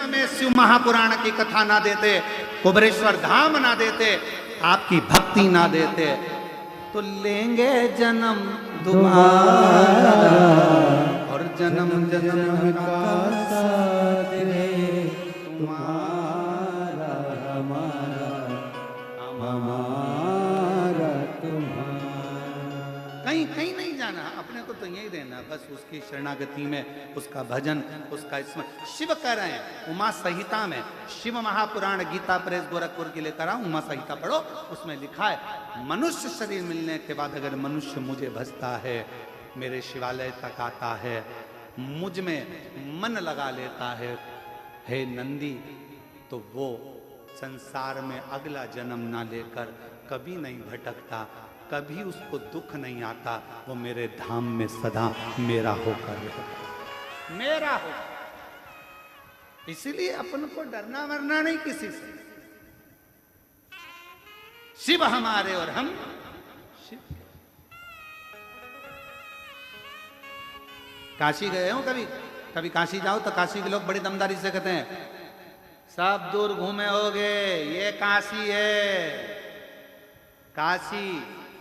समय शिव महापुराण की कथा ना देते, कुबरेश्वर धाम ना देते, आपकी भक्ति ना देते, तो लेंगे जन्म दोबारा और जन्म जन्म का साथ है तुम्हारा हमारा, हमारा तुम्हारा। कहीं कहीं नहीं जाना, अपने को तो यही रहना, बस उसकी शरणागति में, उसका भजन, उसका स्मरण। शिव कह रहे हैं उमा संहिता में, शिव महापुराण गीता प्रेस गोरखपुर की लेकर आऊं, उमा संहिता पढ़ो, उसमें लिखा है मनुष्य शरीर मिलने के बाद अगर मनुष्य मुझे भजता है, मेरे शिवालय तक आता है, मुझ में मन लगा लेता है, हे नंदी, तो वो संसार में अगला जन्म ना लेकर कभी नहीं भटकता, कभी उसको दुख नहीं आता, वो मेरे धाम में सदा मेरा होकर रहता, मेरा हो। इसीलिए अपन को डरना मरना नहीं किसी से। शिव हमारे और हम शिव। काशी गए हो कभी? कभी काशी जाओ तो काशी के लोग बड़ी दमदारी से कहते हैं सब दूर घूमे होगे, ये काशी है, काशी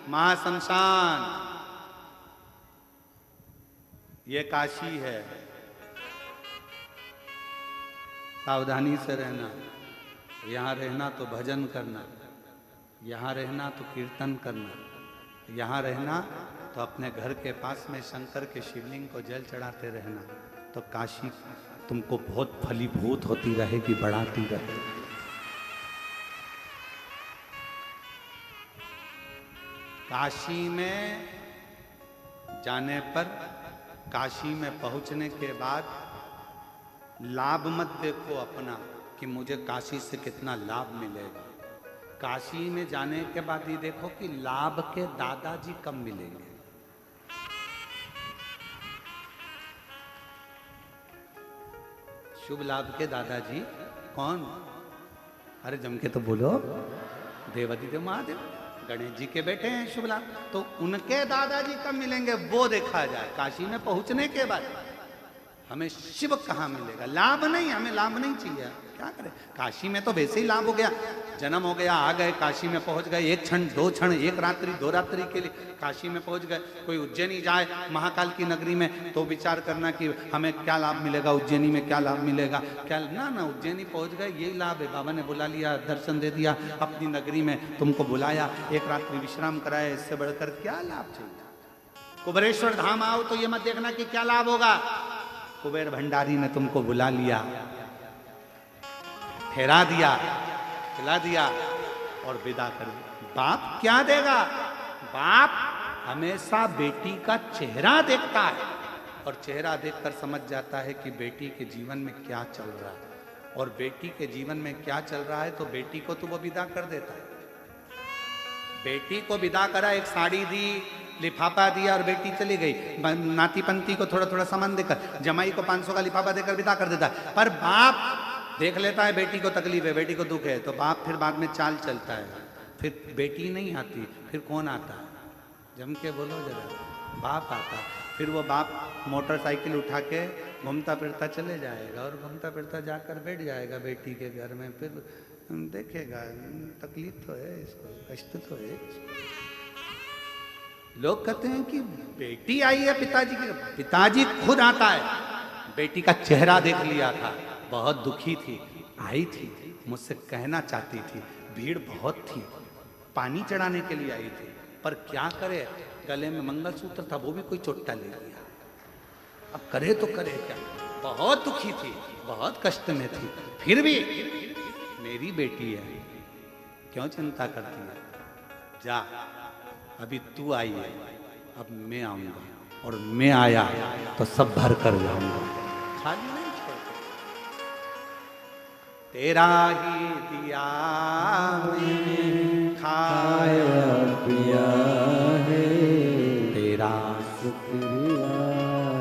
महाशमशान, ये काशी है। सावधानी से रहना, यहाँ रहना तो भजन करना, यहाँ रहना तो कीर्तन करना, यहाँ रहना तो अपने घर के पास में शंकर के शिवलिंग को जल चढ़ाते रहना, तो काशी तुमको बहुत फलीभूत होती रहेगी, बढ़ाती रहेगी। काशी में जाने पर, काशी में पहुंचने के बाद लाभ मत देखो अपना कि मुझे काशी से कितना लाभ मिलेगा। काशी में जाने के बाद ये देखो कि लाभ के दादाजी कब मिलेंगे। शुभ लाभ के दादाजी कौन? अरे जम के तो बोलो, देवादिदेव महादेव, गणेश जी के बेटे हैं शुभ लाभ, तो उनके दादाजी कब मिलेंगे वो देखा जाए। काशी में पहुंचने के बाद हमें शिव कहाँ मिलेगा? लाभ नहीं, हमें लाभ नहीं चाहिए, क्या करें। काशी में तो वैसे ही लाभ हो गया, जन्म हो गया, आ गए, काशी में पहुंच गए, एक क्षण दो क्षण, एक रात्रि दो रात्रि के लिए काशी में पहुंच गए। कोई उज्जैनी जाए महाकाल की नगरी में तो विचार करना कि हमें क्या लाभ मिलेगा, उज्जैनी में क्या लाभ मिलेगा, क्या ना ना, उज्जैनी पहुंच गए यही लाभ है। बाबा ने बुला लिया, दर्शन दे दिया, अपनी नगरी में तुमको बुलाया, एक रात्रि विश्राम कराया, इससे बढ़कर क्या लाभ चाहिए। कुबेरेश्वर धाम आओ तो ये मत देखना कि क्या लाभ होगा। कुबेर भंडारी ने तुमको बुला लिया, ठहरा दिया, खिला दिया और विदा कर दिया। बाप क्या देगा? बाप हमेशा बेटी का चेहरा देखता है और चेहरा देखकर समझ जाता है कि बेटी के जीवन में क्या चल रहा है, और बेटी के जीवन में क्या चल रहा है तो बेटी को तो वो विदा कर देता है। बेटी को विदा करा, एक साड़ी दी, लिफाफा दिया और बेटी चली गई। नाती पंती को थोड़ा थोड़ा सामान देकर, जमाई को 500 का लिफाफा देकर विदा कर देता है। पर बाप देख लेता है बेटी को तकलीफ है, बेटी को दुख है, तो बाप फिर बाद में चाल चलता है। फिर बेटी नहीं आती, फिर कौन आता है? जम के बोलो जरा, बाप आता। फिर वो बाप मोटरसाइकिल उठा के घूमता फिरता चले जाएगा और घूमता फिरता जाकर बैठ जाएगा बेटी के घर में। फिर देखेगा तकलीफ तो है इसको, कष्ट तो है। लोग कहते हैं कि बेटी आई है पिताजी की, पिताजी खुद आता है। बेटी का चेहरा देख लिया था, बहुत दुखी थी, आई थी, मुझसे कहना चाहती थी, भीड़ बहुत थी, पानी चढ़ाने के लिए आई थी, पर क्या करे, गले में मंगलसूत्र था, वो भी कोई चोट्टा ले लिया। अब करे तो करे क्या, बहुत दुखी थी, बहुत कष्ट में थी, फिर भी मेरी बेटी है, क्यों चिंता करती है? जा, अभी तू आई है, अब मैं आऊंगा, और मैं आया तो सब भर कर जाऊंगा, खाली नहीं छोड़ता। तेरा ही दिया मैंने खाया पिया है, तेरा शुक्रिया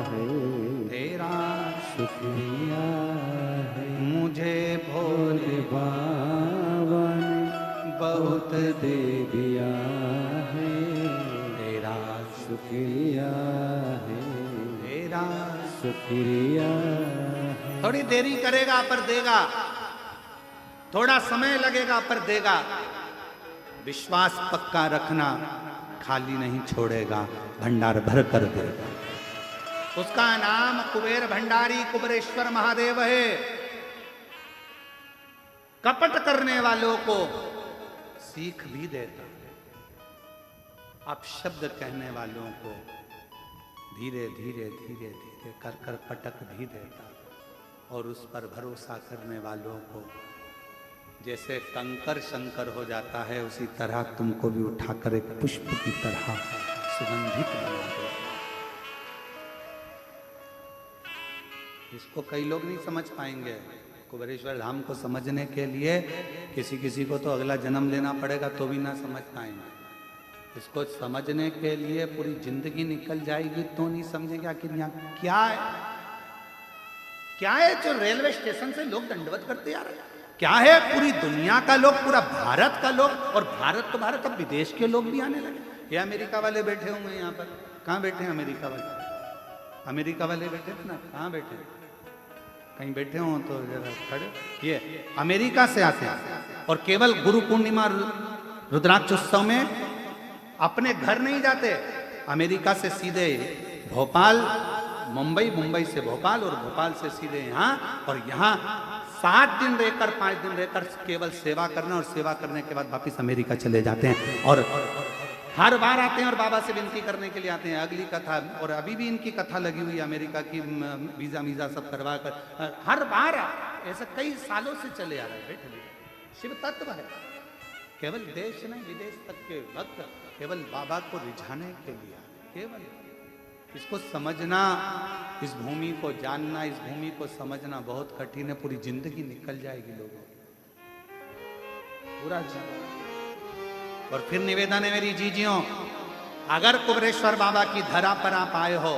है, तेरा शुक्रिया है, मुझे भोले बाबा ने बहुत दे दिया है, तेरा शुक्रिया है, तेरा शुक्रिया है। थोड़ी देरी करेगा पर देगा, थोड़ा समय लगेगा पर देगा। विश्वास पक्का रखना, खाली नहीं छोड़ेगा, भंडार भर कर देगा। उसका नाम कुबेर भंडारी कुबेरेश्वर महादेव है। कपट करने वालों को सीख भी देता, अपशब्द कहने वालों को धीरे धीरे धीरे धीरे कर कर पटक भी देता, और उस पर भरोसा करने वालों को जैसे कंकर शंकर हो जाता है, उसी तरह तुमको भी उठाकर एक पुष्प की तरह सुगंधित बना देता। इसको कई लोग नहीं समझ पाएंगे। कुबेरेश्वर धाम को समझने के लिए किसी को तो अगला जन्म लेना पड़ेगा, तो भी ना समझ पाएंगे। इसको समझने के लिए पूरी जिंदगी निकल जाएगी तो नहीं समझेंगे आखिर यहाँ क्या है। क्या है जो रेलवे स्टेशन से लोग दंडवत करते आ रहे हैं? क्या है पूरी दुनिया का लोग, पूरा भारत का लोग, और भारत तो भारत, अब विदेश के लोग भी आने लगे। ये अमेरिका वाले बैठे हुए हैं यहाँ पर। कहाँ बैठे हैं अमेरिका वाले? अमेरिका वाले बैठे थे ना, कहाँ बैठे? कहीं बैठे हो तो जरा खड़े। ये अमेरिका से आते हैं और केवल गुरु पूर्णिमा रुद्राक्षोत्सव में अपने घर नहीं जाते। अमेरिका से सीधे भोपाल, मुंबई, मुंबई से भोपाल, और भोपाल से सीधे यहाँ, और यहाँ 7 दिन रहकर 5 दिन रहकर केवल सेवा करना, और सेवा करने के बाद वापिस अमेरिका चले जाते हैं। और हर बार आते हैं और बाबा से विनती करने के लिए आते हैं। अगली कथा, और अभी भी इनकी कथा लगी हुई है अमेरिका की, वीजा वीजा सब करवा कर हर बार ऐसा कई सालों से चले आ रहे हैं। बैठे शिव तत्व है, केवल देश नहीं विदेश तक के भक्त केवल बाबा को रिझाने के लिए, केवल इसको समझना, इस भूमि को जानना, इस भूमि को समझना बहुत कठिन है। पूरी जिंदगी निकल जाएगी लोगों, पूरा जीवन। और फिर निवेदन है मेरी जीजियों, अगर कुबेरेश्वर बाबा की धरा पर आप आए हो,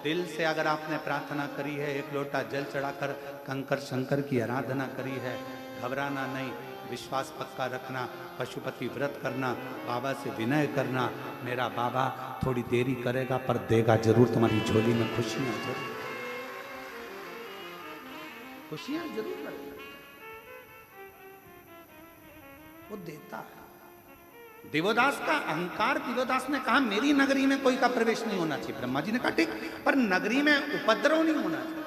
दिल से अगर आपने प्रार्थना करी है, एक लोटा जल चढ़ाकर कंकर शंकर की आराधना करी है, घबराना नहीं, विश्वास पक्का रखना, पशुपति व्रत करना, बाबा से विनय करना। मेरा बाबा थोड़ी देरी करेगा पर देगा जरूर, तुम्हारी झोली में खुशियां जरूर, खुशियां जरूर करेगा, वो देता है। देवोदास का अहंकार, देवोदास ने कहा मेरी नगरी में कोई का प्रवेश नहीं होना चाहिए। ब्रह्मा जी ने कहा ठीक, पर नगरी में उपद्रव नहीं होना चाहिए,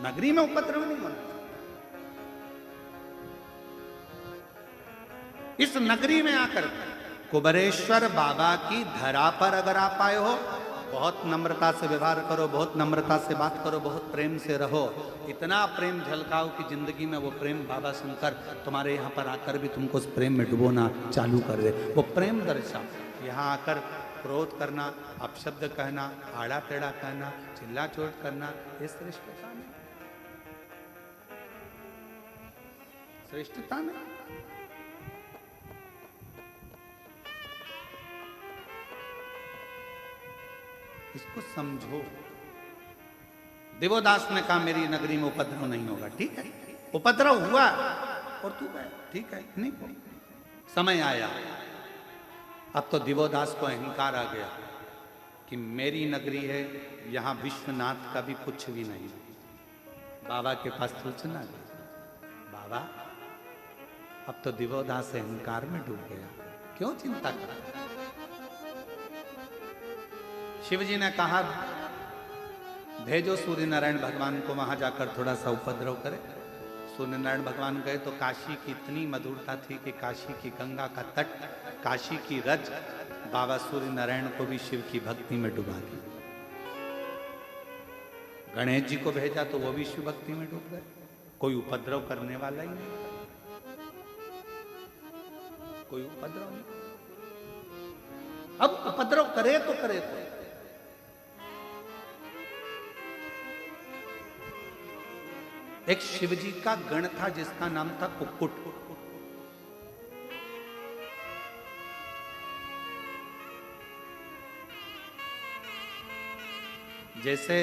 नगरी में उपद्रव नहीं होना चाहिए। इस नगरी में आकर कुबेरेश्वर बाबा की धरा पर अगर आप आए हो, बहुत नम्रता से व्यवहार करो, बहुत नम्रता से बात करो, बहुत प्रेम से रहो, इतना प्रेम झलकाओ कि जिंदगी में वो प्रेम बाबा सुनकर तुम्हारे यहाँ पर आकर भी तुमको उस प्रेम में डुबोना चालू कर दे। वो प्रेम दर्शाओ। यहाँ आकर क्रोध करना, अपशब्द कहना, आड़ा टेढ़ा कहना, चिल्ला चोट करना, ये श्रेष्ठता नहीं, श्रेष्ठता नहीं। इसको समझो। देवोदास ने कहा मेरी नगरी में उपद्रव नहीं होगा, ठीक है, उपद्रव हुआ और तू गया, ठीक है, नहीं समय आया। अब तो देवोदास को अहंकार आ गया कि मेरी नगरी है, यहां विश्वनाथ का भी कुछ भी नहीं। बाबा के पास सूचना गई, बाबा अब तो देवोदास अहंकार में डूब गया, क्यों चिंता कर। शिव जी ने कहा भेजो सूर्य नारायण भगवान को, वहां जाकर थोड़ा सा उपद्रव करे। सूर्य नारायण भगवान गए तो काशी की इतनी मधुरता थी कि काशी की गंगा का तट, काशी की रज बाबा सूर्य नारायण को भी शिव की भक्ति में डुबा दी। गणेश जी को भेजा तो वो भी शिव भक्ति में डूब गए। कोई उपद्रव करने वाला ही नहीं, कोई उपद्रव नहीं। अब उपद्रव करे तो करे तो एक शिवजी का गण था जिसका नाम था कुक्कुट। जैसे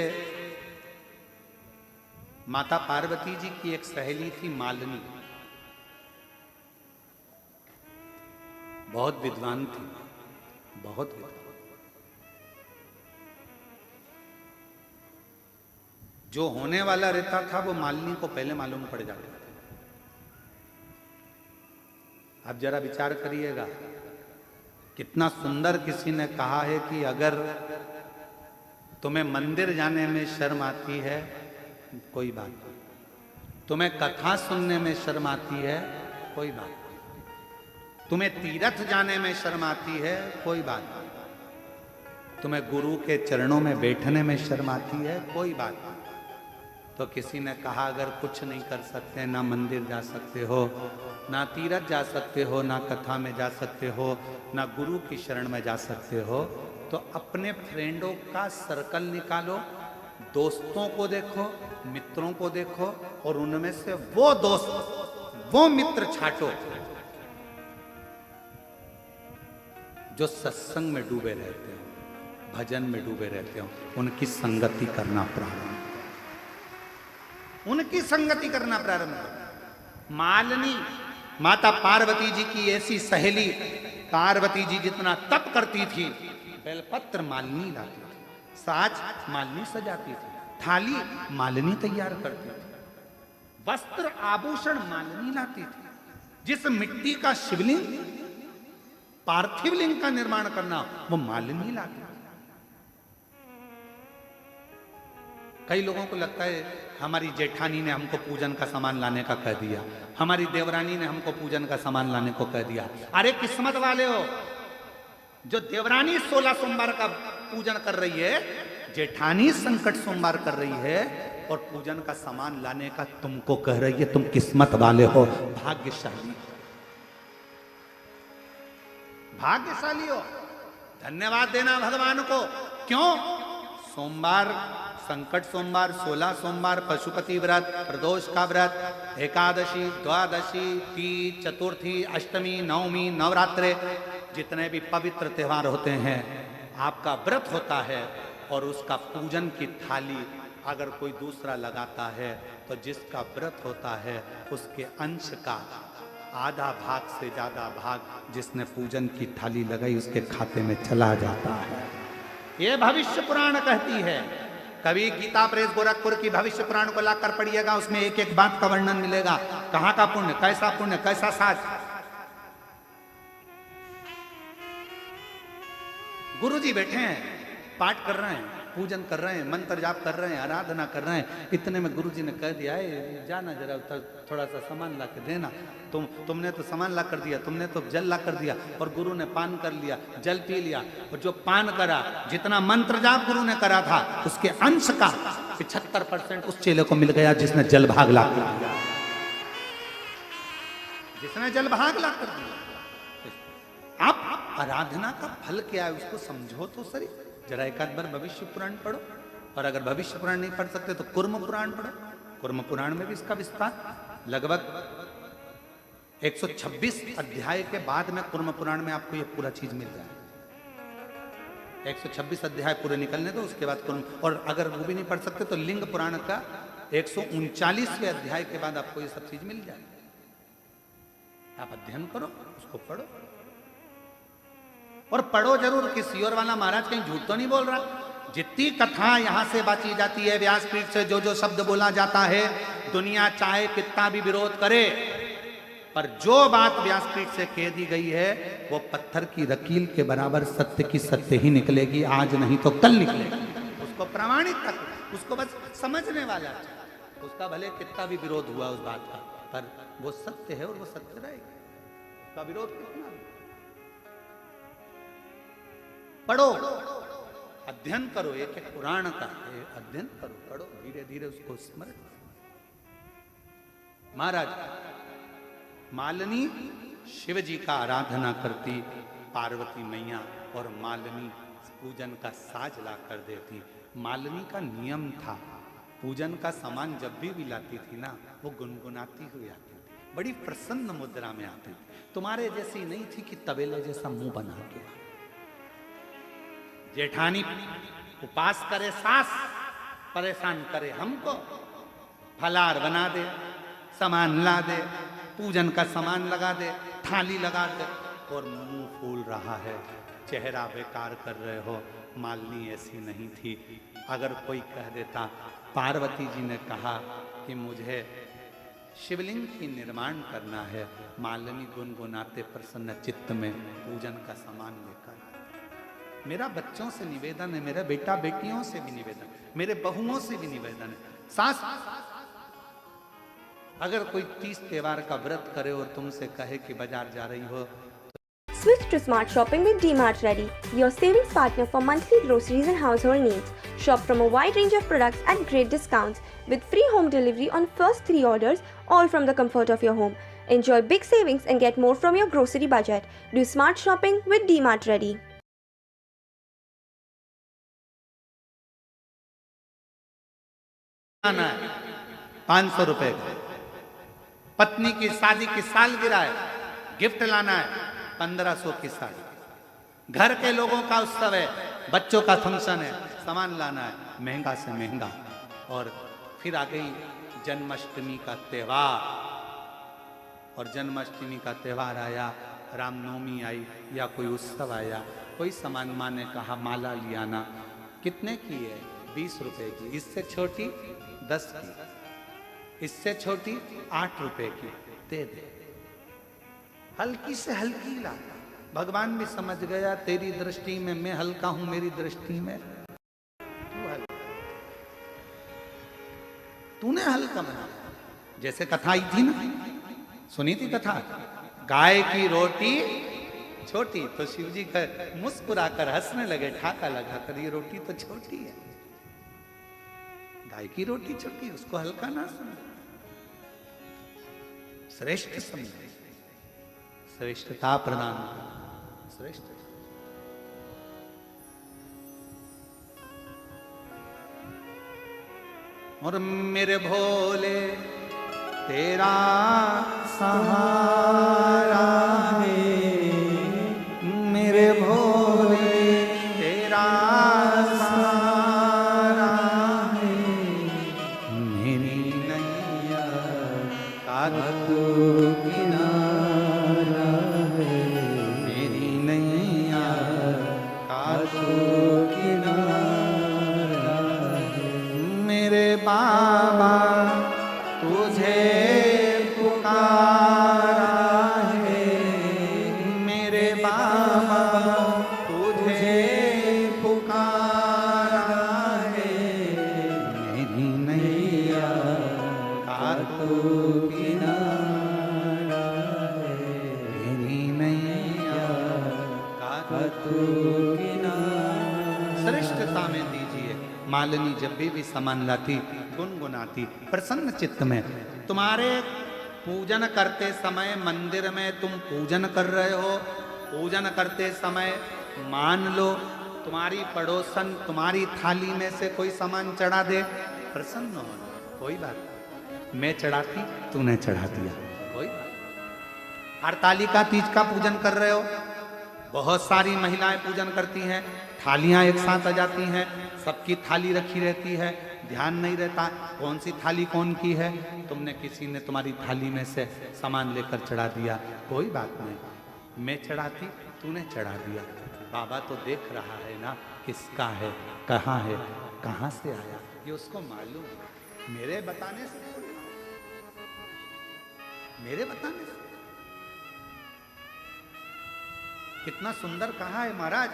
माता पार्वती जी की एक सहेली थी मालिनी, बहुत विद्वान थी, बहुत विद्वान। जो होने वाला रहता था वो मालिनी को पहले मालूम पड़ जाता था। अब जरा विचार करिएगा, कितना सुंदर किसी ने कहा है कि अगर तुम्हें मंदिर जाने में शर्म आती है कोई बात नहीं, तुम्हें कथा सुनने में शर्म आती है कोई बात नहीं, तुम्हें तीर्थ जाने में शर्म आती है कोई बात नहीं, तुम्हें गुरु के चरणों में बैठने में शर्म आती है कोई बात नहीं। तो किसी ने कहा अगर कुछ नहीं कर सकते, ना मंदिर जा सकते हो, ना तीर्थ जा सकते हो, ना कथा में जा सकते हो, ना गुरु की शरण में जा सकते हो, तो अपने फ्रेंडों का सर्कल निकालो, दोस्तों को देखो, मित्रों को देखो, और उनमें से वो दोस्त, वो मित्र छांटो जो सत्संग में डूबे रहते हो, भजन में डूबे रहते हो, उनकी संगति करना प्रारंभ, उनकी संगति करना प्रारंभ करो। मालिनी माता पार्वती जी की ऐसी सहेली, पार्वती जी जितना तप करती थी, बेलपत्र मालिनी लाती थी, साज मालिनी सजाती थी, थाली मालिनी तैयार करती थी, वस्त्र आभूषण मालिनी लाती थी। जिस मिट्टी का शिवलिंग, पार्थिव लिंग का निर्माण करना, वो मालिनी लाती थी। कई लोगों को लगता है हमारी जेठानी ने हमको पूजन का सामान लाने का कह दिया, हमारी देवरानी ने हमको पूजन का सामान लाने को कह दिया। अरे किस्मत वाले हो, जो देवरानी 16 सोमवार का पूजन कर रही है, जेठानी संकट सोमवार कर रही है, और पूजन का सामान लाने का तुमको कह रही है। तुम किस्मत वाले हो, भाग्यशाली, भाग्यशाली हो। धन्यवाद देना भगवान को। क्यों? सोमवार, संकट सोमवार, 16 सोमवार, पशुपति व्रत, प्रदोष का व्रत, एकादशी, द्वादशी, तीज, चतुर्थी, अष्टमी, नवमी, नवरात्रे, जितने भी पवित्र त्यौहार होते हैं, आपका व्रत होता है, और उसका पूजन की थाली अगर कोई दूसरा लगाता है, तो जिसका व्रत होता है उसके अंश का आधा भाग से ज्यादा भाग जिसने पूजन की थाली लगाई उसके खाते में चला जाता है। ये भविष्य पुराण कहती है। कभी गीता प्रेस गोरखपुर की भविष्य पुराण को लाकर पढ़िएगा, उसमें एक एक बात का वर्णन मिलेगा। कहाँ का पुण्य, कैसा साज। गुरुजी बैठे हैं, पाठ कर रहे हैं, पूजन कर रहे हैं, मंत्र जाप कर रहे हैं, आराधना कर रहे हैं। इतने में गुरुजी ने कह दिया है जाना जरा थोड़ा सा सामान ला के देना। तुमने तो सामान ला कर दिया, तुमने तो जल ला कर दिया, और गुरु ने पान कर लिया, जल पी लिया, और जो पान करा, जितना मंत्र जाप गुरु ने करा था, उसके अंश का 75% उस चेले को मिल गया जिसने जल भाग ला कर दिया, जिसने जल भाग ला कर दिया। आप आराधना का फल क्या है उसको समझो तो सही। जरा एक आध बार भविष्य पुराण पढ़ो, और अगर भविष्य पुराण नहीं पढ़ सकते तो कुर्म पुराण पढ़ो। कुर्म पुराण में भी इसका विस्तार, लगभग 126 अध्याय के बाद में कुर्म पुराण में आपको ये पूरा चीज मिल जाए। 126 अध्याय पूरे निकलने दो, उसके बाद कुर्म। और अगर वो भी नहीं पढ़ सकते तो लिंग पुराण का 139वें अध्याय के बाद आपको ये सब चीज मिल जाए। आप अध्ययन करो, उसको पढ़ो, और पढ़ो जरूर। किसी और वाला महाराज कहीं झूठ तो नहीं बोल रहा। जितनी कथा यहां से बांची जाती है, व्यासपीठ से जो जो शब्द बोला जाता है, दुनिया चाहे कितना भी विरोध करे, पर जो बात व्यासपीठ से कह दी गई है वो पत्थर की रकील के बराबर सत्य की सत्य ही निकलेगी, आज नहीं तो कल निकलेगी। उसको प्रमाणित तक, उसको बस समझने वाला, उसका भले कितना भी विरोध हुआ उस बात का, पर वो सत्य है और वो सत्य रहेगा। उसका विरोध कितना भी। पढ़ो, अध्ययन करो, एक एक पुराण का अध्ययन करो, पढ़ो, धीरे धीरे उसको स्मरण। महाराज मालिनी शिव जी का आराधना करती, पार्वती मैया, और मालिनी पूजन का साज ला कर देती। मालिनी का नियम था, पूजन का सामान जब भी लाती थी ना, वो गुनगुनाती हुई आती थी, बड़ी प्रसन्न मुद्रा में आती थी। तुम्हारे जैसी नहीं थी कि तबेले जैसा मुंह बना के। जेठानी उपास करे सास, परेशान करे हमको, फलार बना दे, सामान ला दे, पूजन का सामान लगा दे, थाली लगा दे, और मुंह फूल रहा है, चेहरा बेकार कर रहे हो। मालिनी ऐसी नहीं थी। अगर कोई कह देता पार्वती जी ने कहा कि मुझे शिवलिंग की निर्माण करना है। मालिनी गुनगुनाते प्रसन्न चित्त में पूजन का सामान लेकर। मेरा बच्चों से निवेदन है, मेरे बेटा बेटियों से भी निवेदन, मेरे बहुओं से भी निवेदन है। सास अगर कोई 30 त्योहार का व्रत करे और तुमसे कहे कि बाजार जा रही हो, Switch to smart shopping with DMart Ready, your savings partner for monthly groceries and household needs. Shop from a wide range of products at great discounts with free home delivery on first 3 orders, all from the comfort of your home. Enjoy big savings and get more from your grocery budget. Do smart shopping with DMart Ready. आना है 500 रुपए का। पत्नी की शादी की सालगिरह है, गिफ्ट लाना है 1500 की साड़ी। घर के लोगों का उत्सव है, बच्चों का फंक्शन है, सामान लाना है महंगा से महंगा। और फिर आ गई जन्माष्टमी का त्योहार, और जन्माष्टमी का त्योहार आया, रामनवमी आई या कोई उत्सव आया, कोई सामान माँ ने कहा माला लियाना, कितने की है? 20 रुपए की। इससे छोटी 10 की, इससे छोटी 8 रुपए की, दे दे। हल्की से हल्की ला। भगवान भी समझ गया तेरी दृष्टि में मैं हल्का हूं, मेरी दृष्टि में तूने हल्का बना। जैसे कथा आई थी ना, सुनी थी कथा, गाय की रोटी छोटी तो शिव जी का मुस्कुराकर हंसने लगे, ठाका लगा कर, ये रोटी तो छोटी है, गाय की रोटी छोटी, उसको हल्का ना समझ, श्रेष्ठ समझे, श्रेष्ठता प्रदान कर, श्रेष्ठ। और मेरे भोले तेरा सहारा है, मेरे भोले तेरा सहारा है, मेरी नैया का तू किनारा है, मेरी नैया का तू किनारा है। मेरे बाबा तुझे पुकारा है, मेरे बाबा तुझे पुकारा है, मेरी नैया का तू किनारा है, मेरी नैया का तू किनारा। श्रेष्ठता में दीजिए। मालिनी जब भी सामान लाती गुनगुनाती प्रसन्न चित्त में। तुम्हारे पूजन करते समय मंदिर में तुम पूजन कर रहे हो, पूजन करते समय मान लो तुम्हारी पड़ोसन तुम्हारी थाली में से कोई सामान चढ़ा दे, प्रसन्न हो, कोई बात नहीं। मैं चढ़ाती तूने चढ़ा दिया, कोई बात। हरतालिका तीज का पूजन कर रहे हो, बहुत सारी महिलाएं पूजन करती हैं, थालियां एक साथ आ जाती हैं, सबकी थाली रखी रहती है, ध्यान नहीं रहता कौन सी थाली कौन की है। तुमने किसी ने तुम्हारी थाली में से सामान लेकर चढ़ा दिया, कोई बात नहीं। मैं चढ़ाती तूने चढ़ा दिया, बाबा तो देख रहा है ना किसका है, कहाँ से आया, ये उसको मालूम है। मेरे बताने से, मेरे बताने से। कितना सुंदर कहा है महाराज।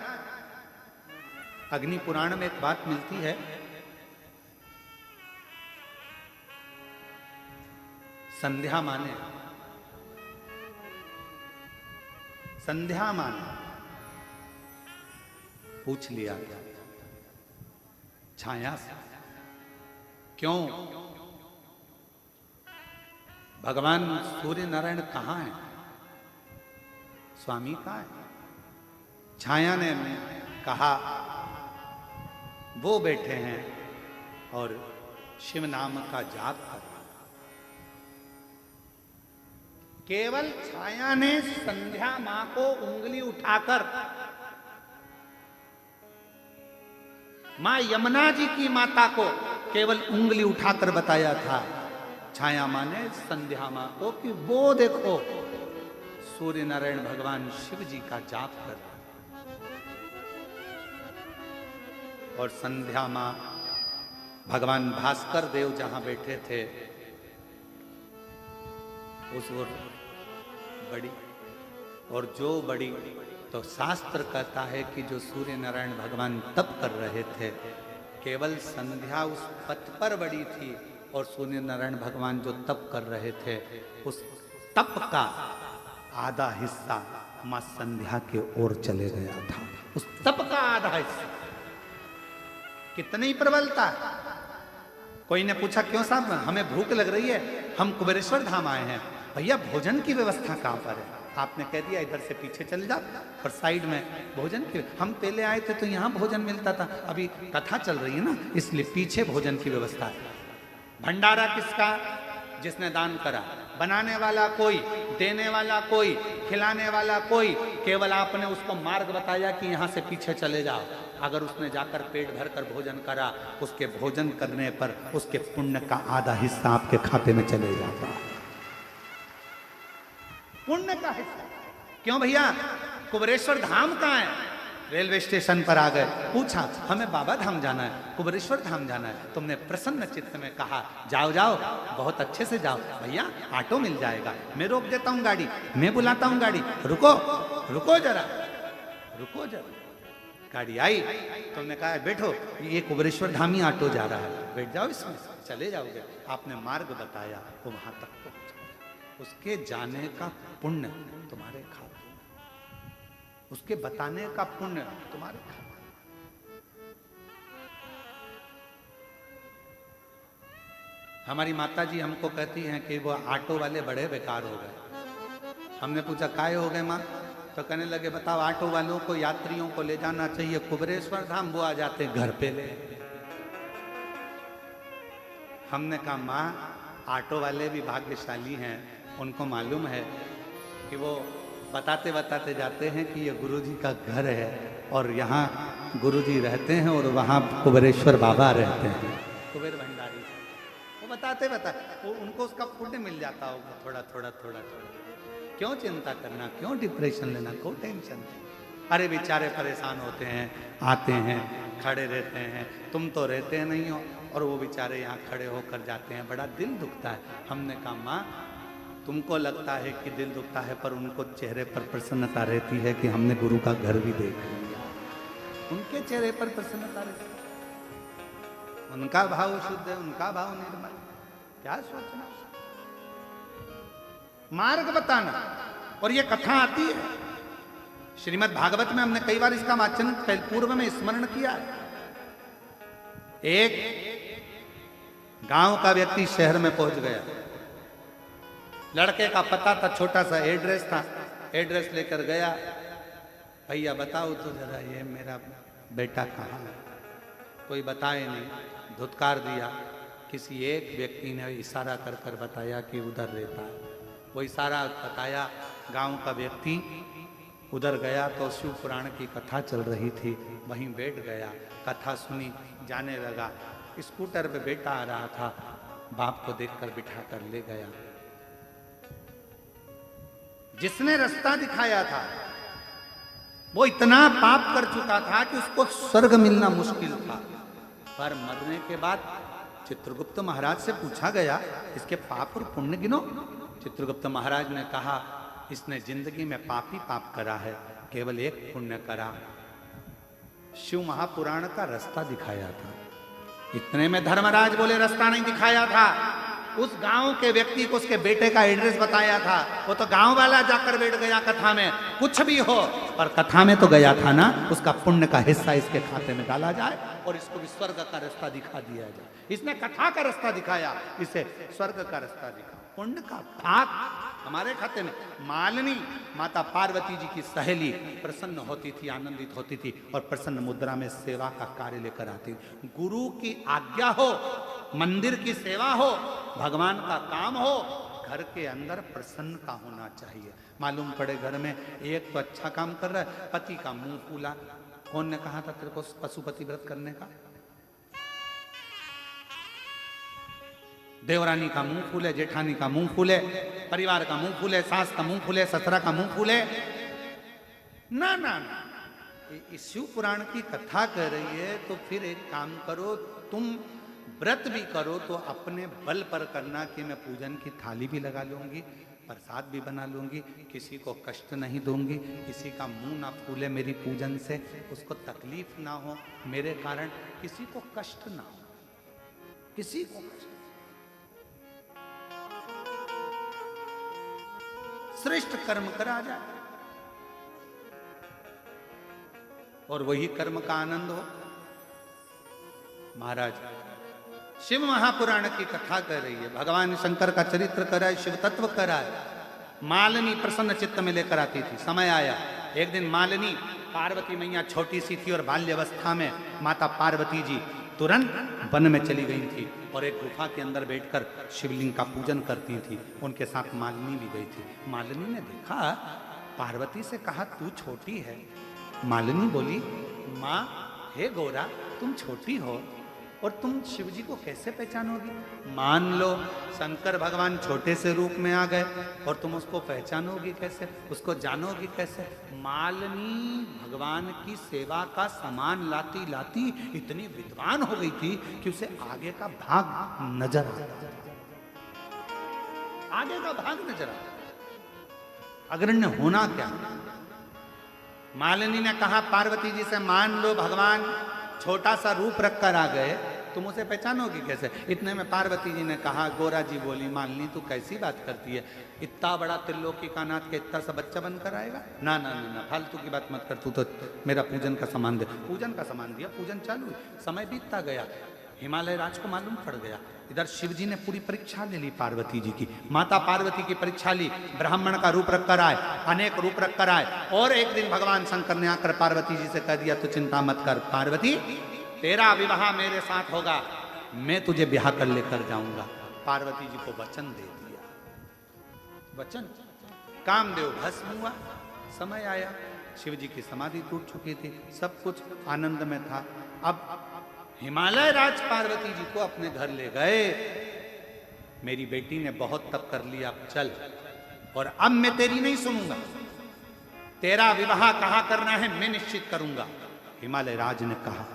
अग्नि पुराण में एक बात मिलती है, संध्या माने, संध्या माने पूछ लिया छाया से, क्यों भगवान सूर्य नारायण कहाँ है, स्वामी कहाँ है? छाया ने कहा वो बैठे हैं और शिव नाम का जाप कर रहा। केवल छाया ने संध्या मां को उंगली उठाकर मां यमुना जी की माता को केवल उंगली उठाकर बताया था छाया मां ने संध्या मां को कि वो देखो सूर्य नारायण भगवान शिव जी का जाप कर रहे। और संध्या मां भगवान भास्कर देव जहां बैठे थे उस ओर बड़ी, और जो बड़ी तो शास्त्र कहता है कि जो सूर्य नारायण भगवान तप कर रहे थे, केवल संध्या उस पथ पर बड़ी थी और सूर्य नारायण भगवान जो तप कर रहे थे उस तप का आधा हिस्सा मां संध्या के ओर चले गया था। उस तप का आधा हिस्सा, कितनी प्रबलता। कोई ने पूछा क्यों साहब हमें भूख लग रही है, हम कुबेरेश्वर धाम आए हैं। भैया भोजन की व्यवस्था कहां पर है? आपने कह दिया इधर से पीछे चले जाओ और साइड में भोजन की। हम पहले आए थे तो यहाँ भोजन मिलता था, अभी कथा चल रही है ना इसलिए पीछे भोजन की व्यवस्था है। भंडारा किसका? जिसने दान करा। बनाने वाला कोई, देने वाला कोई, खिलाने वाला कोई, केवल आपने उसको मार्ग बताया कि यहाँ से पीछे चले जाओ। अगर उसने जाकर पेट भरकर भोजन करा, उसके भोजन करने पर उसके पुण्य का आधा हिस्सा आपके खाते में चले जाता है। पुण्य का हिस्सा। क्यों भैया कुबेरेश्वर धाम कहाँ है? रेलवे स्टेशन पर आ गए, पूछा हमें बाबा धाम जाना है, कुबेरेश्वर धाम जाना है। तुमने प्रसन्न चित्त में कहा जाओ जाओ, बहुत अच्छे से जाओ। भैया ऑटो मिल जाएगा, मैं रोक देता हूँ गाड़ी, मैं बुलाता हूँ गाड़ी, रुको रुको जरा, रुको जरा। गाड़ी आई, तुमने कहा बैठो, ये कुबेरेश्वर धामी ऑटो जा रहा है, बैठ जाओ इसमें, चले जाओगे। आपने मार्ग बताया, वो वहां तक पहुंचा। उसके जाने का पुण्य तुम्हारे खाते, उसके बताने का पुण्य तुम्हारे खाते। हमारी माता जी हमको कहती हैं कि वो ऑटो वाले बड़े बेकार हो गए। हमने पूछा काहे हो गए माँ? तो कहने लगे बताओ ऑटो वालों को यात्रियों को ले जाना चाहिए कुबेरेश्वर धाम, वो आ जाते घर पे ले। हमने कहा माँ ऑटो वाले भी भाग्यशाली हैं, उनको मालूम है कि वो बताते बताते जाते हैं कि ये गुरुजी का घर है और यहाँ गुरुजी रहते हैं और वहाँ कुबेरेश्वर बाबा रहते हैं, कुबेर भंडारी। वो बताते बताते उनको उसका पुण्य मिल जाता होगा थोड़ा थोड़ा थोड़ा थोड़ा। क्यों चिंता करना, क्यों डिप्रेशन लेना, क्यों टेंशन? अरे बेचारे परेशान होते हैं, आते हैं, खड़े रहते हैं, तुम तो रहते नहीं हो और वो बेचारे यहाँ खड़े होकर जाते हैं, बड़ा दिल दुखता है। हमने कहा माँ तुमको लगता है कि दिल दुखता है, पर उनको चेहरे पर प्रसन्नता रहती है कि हमने गुरु का घर भी देख लिया। उनके चेहरे पर प्रसन्नता रहती है, उनका भाव शुद्ध है, उनका भाव निर्मल। क्या सोचना? मार्ग बताना। और ये कथा आती है श्रीमद् भागवत में, हमने कई बार इसका वाचन पूर्व में स्मरण किया है। एक गांव का व्यक्ति शहर में पहुंच गया, लड़के का पता था, छोटा सा एड्रेस था, एड्रेस लेकर गया। भैया बताओ तो जरा ये मेरा बेटा कहाँ है? कोई बताए नहीं, धुतकार दिया। किसी एक व्यक्ति ने इशारा कर कर बताया कि उधर रहता है। वो इशारा बताया, गांव का व्यक्ति उधर गया तो शिव पुराण की कथा चल रही थी, वहीं बैठ गया, कथा सुनी, जाने लगा। स्कूटर पे बेटा आ रहा था, बाप को देखकर बिठा कर ले गया। जिसने रास्ता दिखाया था वो इतना पाप कर चुका था कि उसको स्वर्ग मिलना मुश्किल था। पर मरने के बाद चित्रगुप्त महाराज से पूछा गया इसके पाप और पुण्य गिनो। चित्रगुप्त महाराज ने कहा इसने जिंदगी में पाप ही पाप करा है, केवल एक पुण्य करा, शिव महापुराण का रास्ता दिखाया था। इतने में धर्मराज बोले रास्ता नहीं दिखाया था, उस गांव के व्यक्ति को उसके बेटे का एड्रेस बताया था। वो तो गांव वाला जाकर बैठ गया कथा में, कुछ भी हो पर कथा में तो गया था ना, उसका पुण्य का हिस्सा इसके खाते में डाला जाए और इसको भी स्वर्ग का रास्ता दिखा दिया जाए। इसने कथा का रास्ता दिखाया, इसे स्वर्ग का रास्ता दिखा, पुण्य का भाग हमारे खाते में। मालिनी माता पार्वती जी की सहेली प्रसन्न होती थी, आनंदित होती थी और प्रसन्न मुद्रा में सेवा का कार्य लेकर आती। गुरु की आज्ञा हो, मंदिर की सेवा हो, भगवान का काम हो, घर के अंदर प्रसन्नता होना चाहिए। मालूम पड़े घर में एक तो अच्छा काम कर रहा है, पति का मुंह फूला। कौन ने कहा था तेरे को पशुपति व्रत करने का? देवरानी का मुंह फूले, जेठानी का मुंह फूले, परिवार का मुंह फूले, सास का मुंह फूले, ससुरा का मुंह फूले। ना ना ना, इस शिव पुराण की कथा कर रही है तो फिर एक काम करो, तुम व्रत भी करो तो अपने बल पर करना कि मैं पूजन की थाली भी लगा लूंगी, प्रसाद भी बना लूंगी, किसी को कष्ट नहीं दूंगी, किसी का मुंह ना फूले मेरी पूजन से, उसको तकलीफ ना हो मेरे कारण, किसी को कष्ट ना हो, किसी को कष्ट। श्रेष्ठ कर्म करा जाए और वही कर्म का आनंद हो। महाराज शिव महापुराण की कथा कर रही है, भगवान शंकर का चरित्र करा है, शिव तत्व करा है। मालिनी प्रसन्न चित्त में लेकर आती थी। समय आया एक दिन मालिनी, पार्वती मैया छोटी सी थी और बाल्यावस्था में माता पार्वती जी तुरंत वन में चली गई थी और एक गुफा के अंदर बैठकर शिवलिंग का पूजन करती थी। उनके साथ मालिनी भी गई थी। मालिनी ने देखा, पार्वती से कहा तू छोटी है। मालिनी बोली, माँ हे गौरा तुम छोटी हो और तुम शिव जी को कैसे पहचानोगी? मान लो शंकर भगवान छोटे से रूप में आ गए और तुम उसको पहचानोगी कैसे, उसको जानोगी कैसे? मालिनी भगवान की सेवा का सामान लाती लाती इतनी विद्वान हो गई थी कि उसे आगे का भाग नजर आता, आगे का भाग नजर आता। अग्रण्य होना क्या? मालिनी ने कहा पार्वती जी से, मान लो भगवान छोटा सा रूप रखकर आ गए, तुम उसे पहचानोगी कैसे? इतने में पार्वती जी ने कहा, गोरा जी बोली, मालिनी तू कैसी बात करती है, इतना बड़ा त्रिलोकी का नाथ के इतना सा बच्चा बनकर आएगा? ना ना ना ना, फालतू की बात मत कर, तू तो मेरा पूजन का सामान दे। पूजन का सामान दिया, पूजन चालू। समय बीतता गया, हिमालय राज को मालूम पड़ गया। इधर शिव जी ने पूरी परीक्षा ले ली पार्वती जी की। माता पार्वती की परीक्षा ली, ब्राह्मण का रूप रखकर आए, अनेक रूप रखकर आए। और एक दिन भगवान शंकर ने आकर पार्वती जी से कह दिया, तू चिंता मत कर पार्वती, तेरा विवाह मेरे साथ होगा, मैं तुझे ब्याह कर लेकर जाऊंगा। पार्वती जी को वचन दे दिया। वचन, कामदेव भस्म हुआ। समय आया, शिव जी की समाधि टूट चुकी थी, सब कुछ आनंद में था। अब हिमालय राज पार्वती जी को अपने घर ले गए। मेरी बेटी ने बहुत तप कर लिया, अब चल, और अब मैं तेरी नहीं सुनूंगा, तेरा विवाह कहां करना है मैं निश्चित करूंगा। हिमालय राज ने कहा,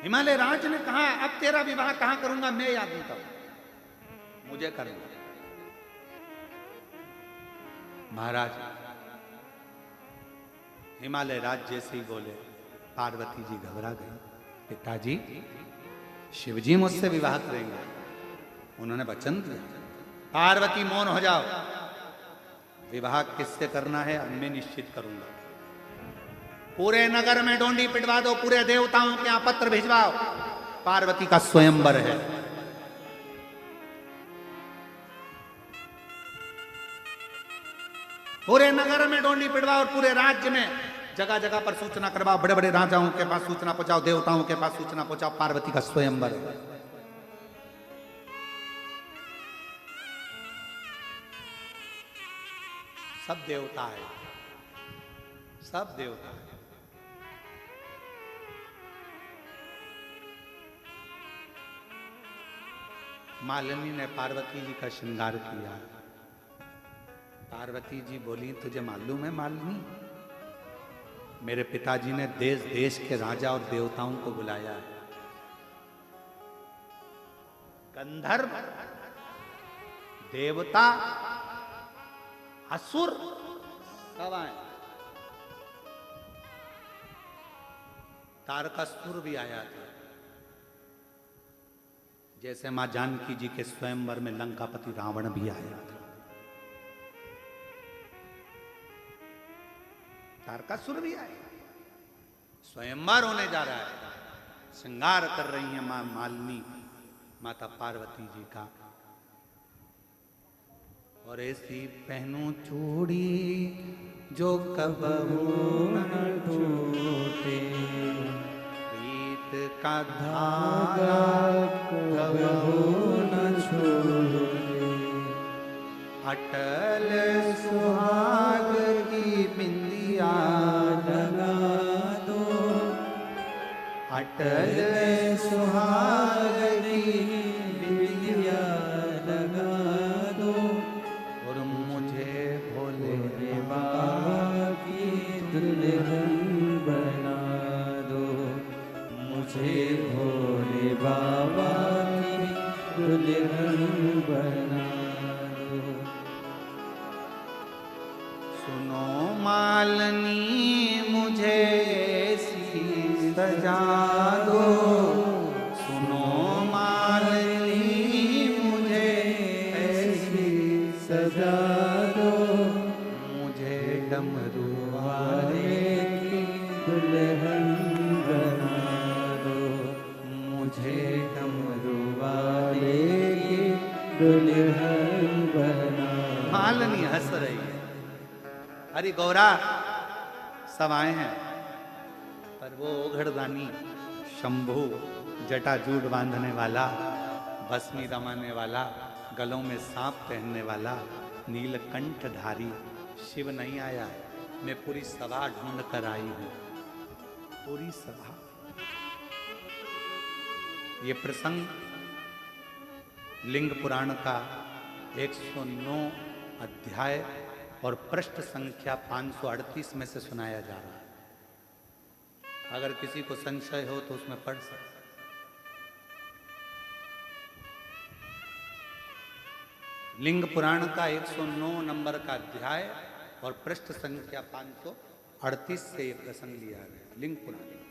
हिमालय राज ने कहा, अब तेरा विवाह कहां करूंगा मैं याद नहीं करूंगा, मुझे करना। महाराज हिमालय राज जैसे ही बोले, पार्वती जी घबरा गई। पिताजी, शिवजी मुझसे विवाह करेंगे, उन्होंने वचन दिया। पार्वती मौन हो जाओ, विवाह किससे करना है अब मैं निश्चित करूंगा। पूरे नगर में डोंडी पिटवा दो, पूरे देवताओं के यहां पत्र भिजवाओ, पार्वती का स्वयंवर है। पूरे नगर में डोंडी पिटवाओ और पूरे राज्य में जगह जगह पर सूचना करवाओ, बड़े बड़े राजाओं के पास सूचना पहुंचाओ, देवताओं के पास सूचना पहुंचाओ, पार्वती का स्वयंवर है। सब देवता है, सब देवता है। मालिनी ने पार्वती जी का श्रृंगार किया। पार्वती जी बोली, तुझे मालूम है मालिनी, मेरे पिताजी ने देश देश के राजा और देवताओं को बुलाया है। गंधर्व, देवता, असुर सब आए। तारकासुर भी आया था। जैसे मां जानकी जी के स्वयंवर में लंकापति रावण भी आया था। तारकासुर भी आए। स्वयंवर होने जा रहा है, श्रृंगार कर रही है मां मालिनी, माता पार्वती जी का। और ऐसी पहनूं चूड़ी जो कबहू न टूटे, प्रीत का धागा कबहू न छूटे, अटल सुहाग की बिंदिया लगा दो, अटल सुहाग की बिंदिया लगा दो। सुनो मालनी मुझे ऐसी सजा दो, सुनो मालनी मुझे ऐसी सजा दो, मुझे डमरू वाले की दुल्हन बना दो, मुझे डमरू वाले की दुल्हन बना। मालनी हंस रही है। अरे गौरा सब आए हैं, पर वो ओघड़दानी शंभू जटाजूट बांधने वाला, भस्मी रमाने वाला, गलों में सांप पहनने वाला, नीलकंठधारी शिव नहीं आया है। मैं पूरी सभा ढूंढ कर आई हूं, पूरी सभा। ये प्रसंग लिंग पुराण का 109 अध्याय और पृष्ठ संख्या 538 में से सुनाया जा रहा है। अगर किसी को संशय हो तो उसमें पढ़ सकते। लिंग पुराण का 109 नंबर का अध्याय और पृष्ठ संख्या 538 से यह प्रसंग लिया गया। लिंग पुराण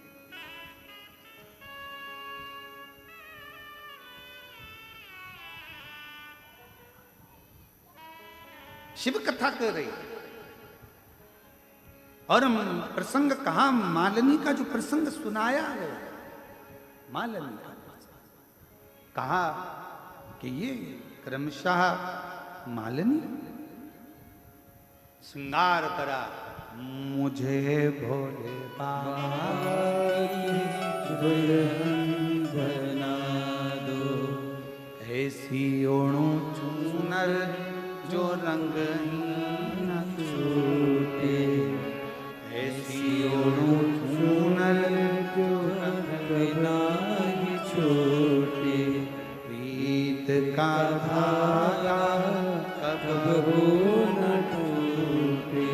शिव कथा कर रही और प्रसंग कहा, मालिनी का जो प्रसंग सुनाया है, मालिनी का कहा कि ये क्रमशः मालिनी श्रृंगार करा, मुझे भोले बाबा दुल्हन बना दो, ऐसी ओणु चूनर जो रंग न छूटे, ऐसी ओणु चूनर जो रंग न छूटे, प्रीत का धागा कबहू न टूटे,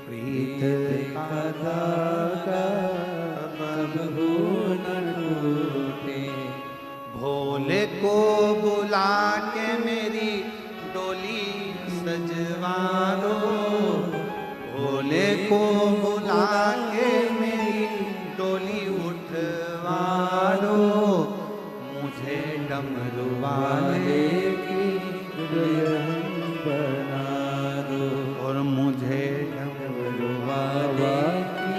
प्रीत का धागा कबहू न टूटे, भोले को बुला के मेरी डोली सजवा दो, भोले को बुला के मेरी डोली उठवा दो, मुझे डमरू वाले की दुल्हन बना दो, और मुझे डमरू वाले की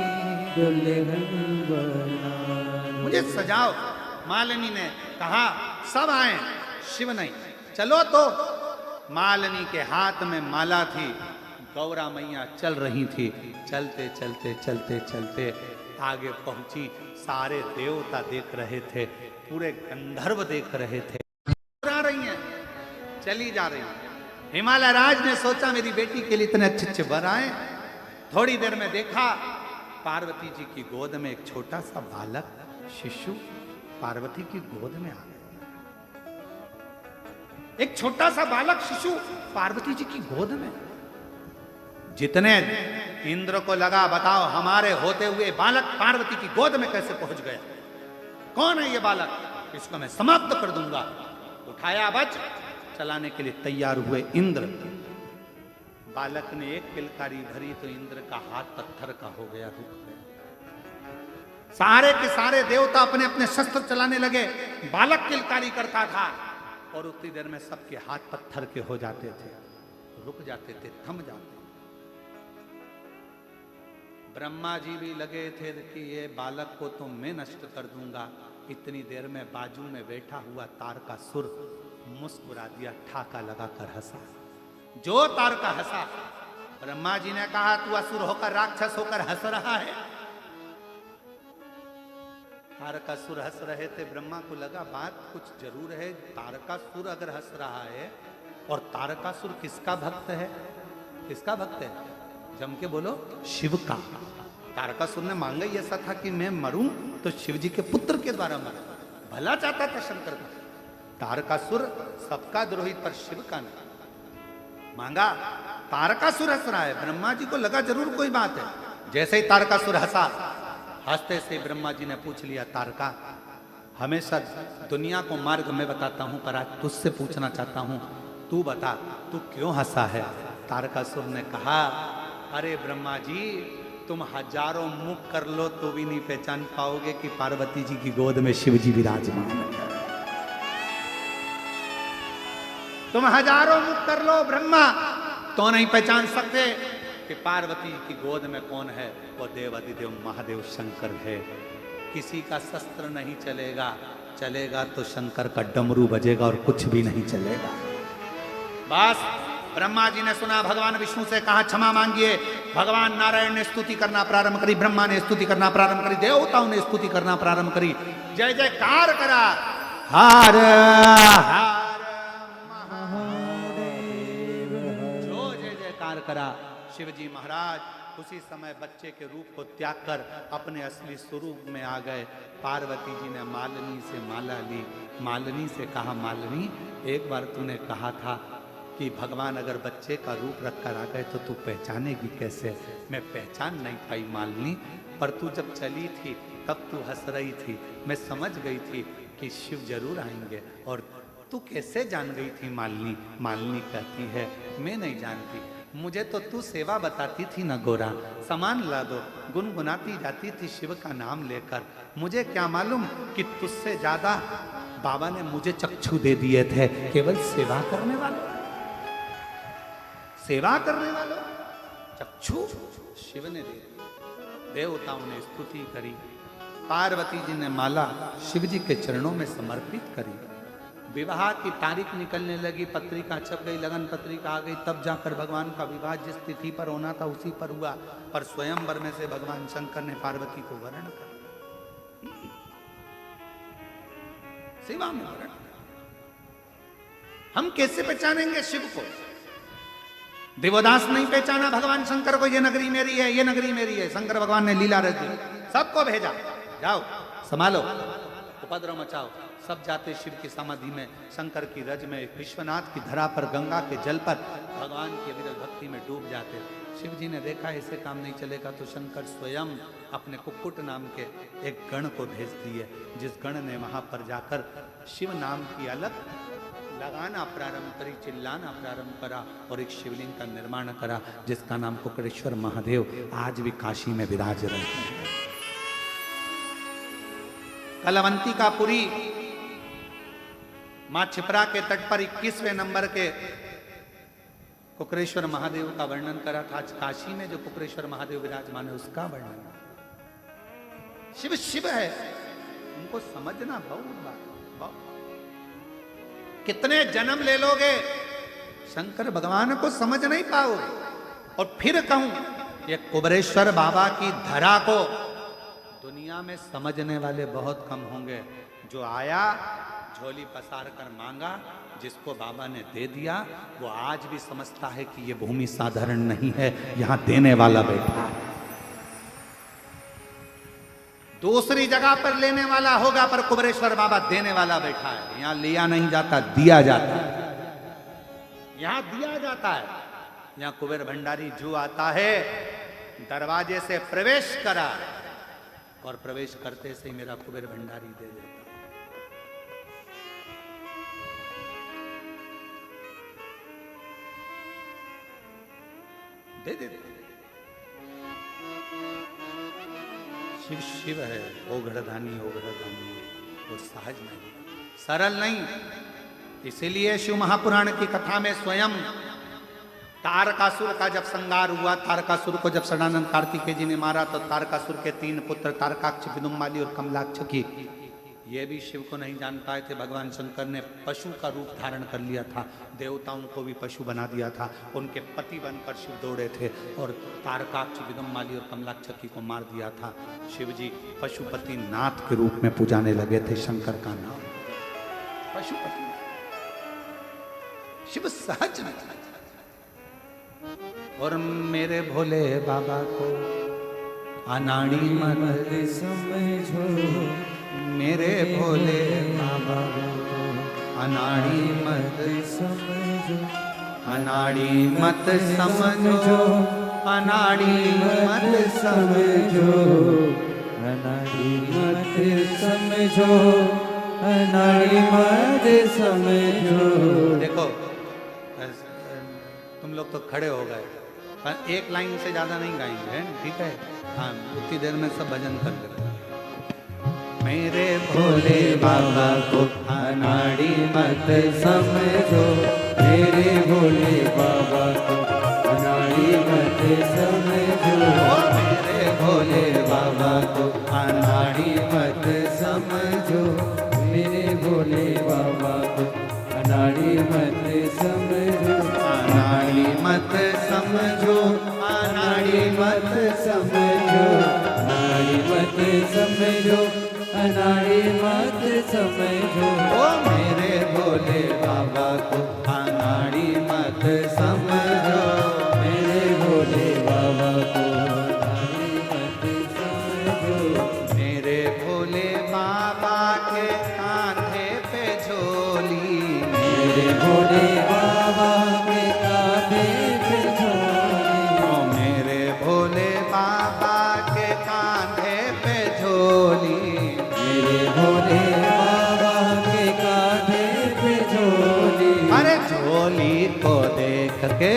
दुल्हन बना दो, मुझे सजाओ। मालिनी ने कहा सब आए, शिव नहीं। चलो तो मालिनी के हाथ में माला थी, गौरा मैया चल रही थी। चलते चलते चलते चलते आगे पहुंची। सारे देवता देख रहे थे, पूरे गंधर्व देख रहे थे। आ रही हैं, चली जा रही हैं। हिमालय राज ने सोचा मेरी बेटी के लिए इतने अच्छे अच्छे वर आए। थोड़ी देर में देखा पार्वती जी की गोद में एक छोटा सा बालक शिशु पार्वती की गोद में आ गया। एक छोटा सा बालक शिशु पार्वती जी की गोद में। जितने इंद्र को लगा, बताओ हमारे होते हुए बालक पार्वती की गोद में कैसे पहुंच गया, कौन है ये बालक, इसको मैं समाप्त कर दूंगा। उठाया बच, चलाने के लिए तैयार हुए इंद्र। बालक ने एक किलकारी भरी तो इंद्र का हाथ पत्थर का हो गया, रुक गया। सारे के सारे देवता अपने अपने शस्त्र चलाने लगे। बालक किलकारी करता था और उतनी देर में सबके हाथ पत्थर के हो जाते थे, रुक जाते थे, थम जाते। ब्रह्मा जी भी लगे थे कि ये बालक को तो मैं नष्ट कर दूंगा। इतनी देर में बाजू में बैठा हुआ तारकासुर मुस्कुरा दिया, ठाका लगाकर हंसा। जो तारका हंसा, ब्रह्मा जी ने कहा तू असुर होकर राक्षस होकर हंस रहा है। तारकासुर हंस रहे थे। ब्रह्मा को लगा बात कुछ जरूर है। तारकासुर अगर हंस रहा है, और तारकासुर किसका भक्त है, किसका भक्त है, जम के बोलो, शिव का। तारकासुर ने मांगा ही ऐसा था कि मैं मरूं तो शिव जी के पुत्र के द्वारा मरूं, भला चाहता था शंकर का। तारकासुर सबका द्रोही पर शिव का नहीं मांगा। तारकासुर हंस रहा है, ब्रह्मा जी को लगा जरूर कोई बात है। जैसे ही तारकासुर हंसा, हंसते से ब्रह्मा जी ने पूछ लिया, तारका हमेशा दुनिया को मार्ग मैं बताता हूं, पर आज तुझसे पूछना चाहता हूं, तू बता तू क्यों हंसा है। तारकासुर ने कहा अरे ब्रह्मा जी, तुम हजारों मुख कर लो तो भी नहीं पहचान पाओगे कि पार्वती जी की गोद में शिव जी विराजमान है। तुम हजारों मुख कर लो ब्रह्मा तो नहीं पहचान सकते कि पार्वती की गोद में कौन है। वो देवाधिदेव महादेव शंकर है। किसी का शस्त्र नहीं चलेगा, चलेगा तो शंकर का डमरू बजेगा और कुछ भी नहीं चलेगा। बस ब्रह्मा जी ने सुना, भगवान विष्णु से कहा क्षमा मांगिए। भगवान नारायण ने स्तुति करना प्रारंभ करी, ब्रह्मा ने स्तुति करना प्रारंभ करी, देवताओं ने स्तुति करना प्रारंभ करी, जय जयकार करा। हार हार महादेव, जो जय जयकार करा। शिवजी महाराज उसी समय बच्चे के रूप को त्याग कर अपने असली स्वरूप में आ गए। पार्वती जी ने मालिनी से माला ली। मालिनी से कहा, मालिनी एक बार तूने कहा था कि भगवान अगर बच्चे का रूप रख कर आ गए तो तू पहचानेगी कैसे। मैं पहचान नहीं पाई मालिनी, पर तू जब चली थी तब तू हंस रही थी। मैं समझ गई थी कि शिव जरूर आएंगे। और तू कैसे जान गई थी मालिनी? मालिनी कहती है, मैं नहीं जानती, मुझे तो तू सेवा बताती थी ना गोरा, सामान ला दो, गुनगुनाती जाती थी शिव का नाम लेकर। मुझे क्या मालूम कि तुझसे ज्यादा बाबा ने मुझे चक्षु दे दिए थे, केवल सेवा करने वालों, सेवा करने वालों चक्षु शिव ने दे दी। देवताओं ने स्तुति करी। पार्वती जी ने माला शिव जी के चरणों में समर्पित करी। विवाह की तारीख निकलने लगी, पत्रिका छप गई, लगन पत्रिका आ गई, तब जाकर भगवान का विवाह जिस तिथि पर होना था उसी पर हुआ। पर स्वयंवर में से भगवान शंकर ने पार्वती को वर्ण कर सेवा में वर्ण कर। हम कैसे पहचानेंगे शिव को? देवदास नहीं पहचाना भगवान शंकर को, ये नगरी मेरी है, ये नगरी मेरी है। शंकर भगवान ने लीला रच दी, सबको भेजा, जाओ संभालो, उपद्रव मचाओ। सब जाते शिव की समाधि में, शंकर की रज में, विश्वनाथ की धरा पर, गंगा के जल पर भगवान की अविरल भक्ति में डूब जाते। शिव जी ने देखा ऐसे काम नहीं चलेगा, तो शंकर स्वयं अपने कुक्कुट नाम के एक गण को भेज दिए, जिस गण ने वहां पर जाकर शिव नाम की अलग लगाना प्रारंभ करी, चिल्लाना प्रारंभ करा और एक शिवलिंग का निर्माण करा, जिसका नाम कुक्कड़ेश्वर महादेव आज भी काशी में विराज रहे हैं। कलवंती का पुरी मां छिपरा के तट पर 21वें नंबर के कुक्कड़ेश्वर महादेव का वर्णन करा था। आज काशी में जो कुक्कड़ेश्वर महादेव विराजमान है उसका वर्णन। शिव शिव है, उनको समझना बहुत बात। कितने जन्म ले लोगे शंकर भगवान को समझ नहीं पाओगे। और फिर कहूं, ये कुबरेश्वर बाबा की धरा को दुनिया में समझने वाले बहुत कम होंगे। जो आया झोली पसार कर मांगा, जिसको बाबा ने दे दिया, वो आज भी समझता है कि ये भूमि साधारण नहीं है, यहां देने वाला बैठा है। दूसरी जगह पर लेने वाला होगा, पर कुबरेश्वर बाबा देने वाला बैठा है। यहां लिया नहीं जाता, दिया जाता है। यहां दिया जाता है। यहां कुबेर भंडारी जो आता है, दरवाजे से प्रवेश करा और प्रवेश करते से ही मेरा कुबेर भंडारी दे देता। दे दे। शिव शिव है, ओघड़दानी ओघड़दानी, वो सहज नहीं, सरल नहीं। इसीलिए शिव महापुराण की कथा में स्वयं तारकासुर का जब संहार हुआ, तारकासुर को जब सदानंद कार्तिकेय जी ने मारा, तो तारकासुर के 3 पुत्र तारकाक्ष, विदुम्माली और कमलाक्ष की, ये भी शिव को नहीं जान पाए थे। भगवान शंकर ने पशु का रूप धारण कर लिया था, देवताओं को भी पशु बना दिया था। उनके पति बनकर शिव दौड़े थे और तारकाक्ष, विदुम्माली और कमलाक्ष को मार दिया था। शिव जी पशुपति नाथ के रूप में पुजाने लगे थे शंकर का नाम पशुपति। शिव सहज नहीं। और मेरे भोले बाबा को अनाड़ी मत समझो, मेरे भोले बाबा को अनाड़ी मत समझो, अनाड़ी मत समझो, अनाड़ी मत समझो, अनाड़ी मत समझो, अनाड़ी मत समझो। देखो तुम लोग तो खड़े हो गए, पर एक लाइन से ज्यादा नहीं गाएंगे, है ठीक है? हाँ, उतनी देर में सब भजन कर लेते। मेरे भोले बाबा को अनाड़ी मत समझो, मेरे भोले बाबा को अनाड़ी मत समझो, मेरे भोले बाबा को अनाड़ी मत समझो, मेरे भोले बाबा को अनाड़ी मत समझो, अनाड़ी मत समझो, अनाड़ी मत समझो, अनाड़ी मत समझो, अनाड़ी मत समझो, ओ मेरे भोले बाबा को अनाड़ी मत समझो, मेरे भोले बाबा को अनाड़ी मत समझो, मेरे भोले बाबा के कांधे पे झोली, मेरे भोले बाबा के कांधे पे झोली, ओ मेरे भोले बाबा के कांधे पे झोली, मेरे भोले बाबा के कांधे पे झोली, अरे झोली को देख के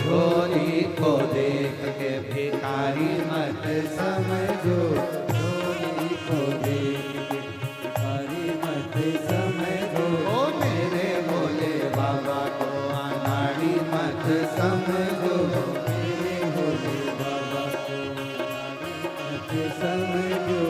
झोली को देख के भिखारी मत समझो, झोली को देख के भिखारी मत समझो, ओ मेरे भोले बाबा को अनाड़ी मत समझो, मेरे भोले बाबा को अनाड़ी मत समझो,